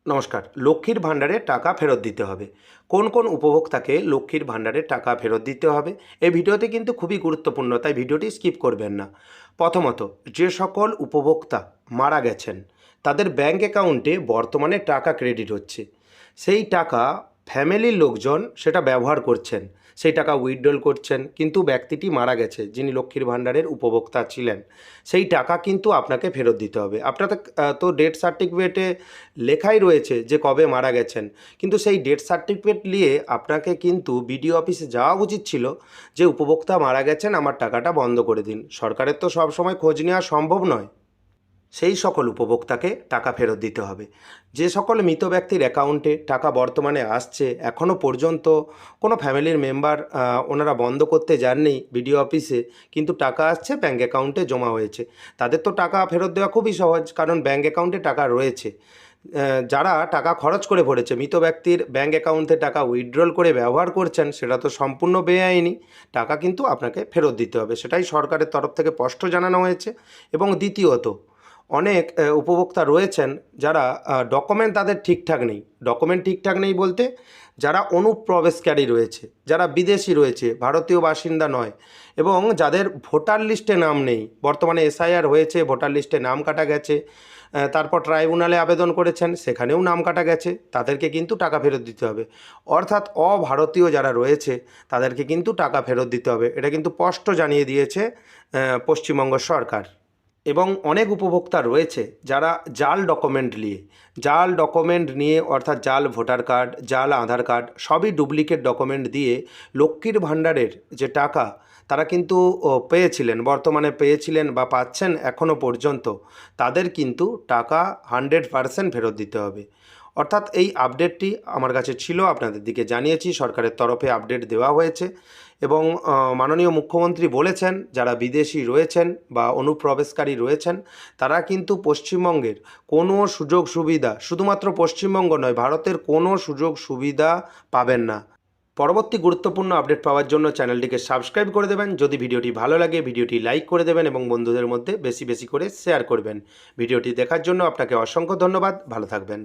নমস্কার। লক্ষ্মীর ভাণ্ডারে টাকা ফেরত দিতে হবে। কোন কোন উপভোক্তাকে লক্ষ্মীর ভাণ্ডারে টাকা ফেরত দিতে হবে? এই ভিডিওতে কিন্তু খুবই গুরুত্বপূর্ণ, তাই ভিডিওটি স্কিপ করবেন না। প্রথমত, যে সকল উপভোক্তা মারা গেছেন তাদের ব্যাঙ্ক অ্যাকাউন্টে বর্তমানে টাকা ক্রেডিট হচ্ছে, সেই টাকা ফ্যামিলির লোকজন সেটা ব্যবহার করছেন, সেই টাকা উইথড্রল করছেন, কিন্তু ব্যক্তিটি মারা গেছে যিনি লক্ষ্মীর ভাণ্ডারের উপভোক্তা ছিলেন, সেই টাকা কিন্তু আপনাকে ফেরত দিতে হবে। আপনাদের তো ডেথ সার্টিফিকেটে লেখাই রয়েছে যে কবে মারা গেছেন, কিন্তু সেই ডেথ সার্টিফিকেট নিয়ে আপনাকে কিন্তু বিডিও অফিসে যাওয়া উচিত ছিল যে উপভোক্তা মারা গেছেন, আমার টাকাটা বন্ধ করে দিন। সরকারের তো সব সময় খোঁজ নেওয়া সম্ভব নয়। সেই সকল উপভোক্তাকে টাকা ফেরত দিতে হবে। যে সকল মৃত ব্যক্তির অ্যাকাউন্টে টাকা বর্তমানে আসছে, এখনও পর্যন্ত কোনো ফ্যামিলির মেম্বার ওনারা বন্ধ করতে যাননি বিডিও অফিসে, কিন্তু টাকা আসছে, ব্যাঙ্ক অ্যাকাউন্টে জমা হয়েছে, তাদের তো টাকা ফেরত দেওয়া খুবই সহজ, কারণ ব্যাঙ্ক অ্যাকাউন্টে টাকা রয়েছে। যারা টাকা খরচ করে পড়েছে, মৃত ব্যক্তির ব্যাঙ্ক অ্যাকাউন্টে টাকা উইথড্রল করে ব্যবহার করছেন, সেটা তো সম্পূর্ণ বেআইনি। টাকা কিন্তু আপনাকে ফেরত দিতে হবে, সেটাই সরকারের তরফ থেকে স্পষ্ট জানানো হয়েছে। এবং দ্বিতীয়ত, অনেক উপভোক্তা রয়েছেন যারা ডকুমেন্ট তাদের ঠিকঠাক নেই। ডকুমেন্ট ঠিকঠাক নেই বলতে, যারা অনুপ্রবেশকারী রয়েছে, যারা বিদেশি রয়েছে, ভারতীয় বাসিন্দা নয়, এবং যাদের ভোটার লিস্টে নাম নেই। বর্তমানে এসআইআর হয়েছে, ভোটার লিস্টে নাম কাটা গেছে, তারপর ট্রাইব্যুনালে আবেদন করেছেন, সেখানেও নাম কাটা গেছে, তাদেরকে কিন্তু টাকা ফেরত দিতে হবে। অর্থাৎ অভারতীয় যারা রয়েছে তাদেরকে কিন্তু টাকা ফেরত দিতে হবে, এটা কিন্তু স্পষ্ট জানিয়ে দিয়েছে পশ্চিমবঙ্গ সরকার। এবং অনেক উপভোক্তা রয়েছে যারা জাল ডকুমেন্ট নিয়ে, অর্থাৎ জাল ভোটার কার্ড, জাল আধার কার্ড, সবই ডুপ্লিকেট ডকুমেন্ট দিয়ে লক্ষ্মীর ভাণ্ডারের যে টাকা তারা কিন্তু পেয়েছিলেন, বর্তমানে পেয়েছিলেন বা পাচ্ছেন এখনও পর্যন্ত, তাদের কিন্তু টাকা 100% ফেরত দিতে হবে। অর্থাৎ এই আপডেটটি আমার কাছে ছিল, আপনাদের দিকে জানিয়েছি, সরকারের তরফে আপডেট দেওয়া হয়েছে। এবং মাননীয় মুখ্যমন্ত্রী বলেছেন, যারা বিদেশি রয়েছেন বা অনুপ্রবেশকারী রয়েছেন, তারা কিন্তু পশ্চিমবঙ্গের কোনো সুযোগ সুবিধা, শুধুমাত্র পশ্চিমবঙ্গ নয়, ভারতের কোনো সুযোগ সুবিধা পাবেন না। পরবর্তী গুরুত্বপূর্ণ আপডেট পাওয়ার জন্য চ্যানেলটিকে সাবস্ক্রাইব করে দেবেন। যদি ভিডিওটি ভালো লাগে, ভিডিওটি লাইক করে দেবেন এবং বন্ধুদের মধ্যে বেশি বেশি করে শেয়ার করবেন। ভিডিওটি দেখার জন্য আপনাকে অসংখ্য ধন্যবাদ। ভালো থাকবেন।